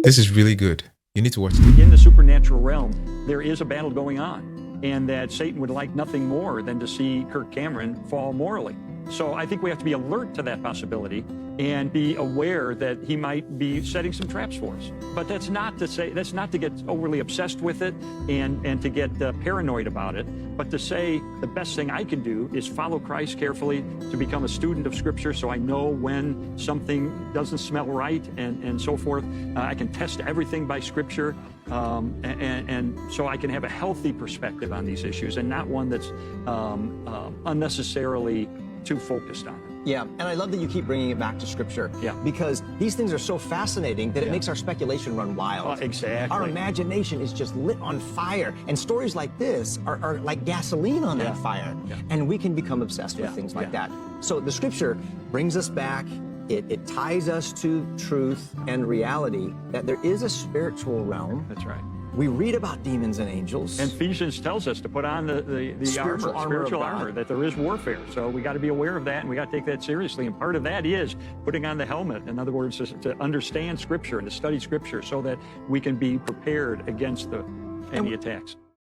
This is really good. You need to watch it. In the supernatural realm, there is a battle going on, and that Satan would like nothing more than to see Kirk Cameron fall morally. So I think we have to be alert to that possibility and be aware that he might be setting some traps for us. But that's not to get overly obsessed with it and to get paranoid about it, but to say the best thing I can do is follow Christ carefully, to become a student of Scripture so I know when something doesn't smell right and so forth. I can test everything by Scripture, and so I can have a healthy perspective on these issues and not one that's unnecessarily too focused on it. Yeah, and I love that you keep bringing it back to Scripture. Yeah. Because these things are so fascinating that it makes our speculation run wild. Exactly. Our imagination is just lit on fire, and stories like this are like gasoline on that fire. Yeah. And we can become obsessed with things like that. So the Scripture brings us back. It ties us to truth and reality, that there is a spiritual realm. That's right. We read about demons and angels. And Ephesians tells us to put on the Spiritual armor, that there is warfare. So we got to be aware of that, and we got to take that seriously. And part of that is putting on the helmet. In other words, to understand Scripture and to study Scripture so that we can be prepared against any attacks.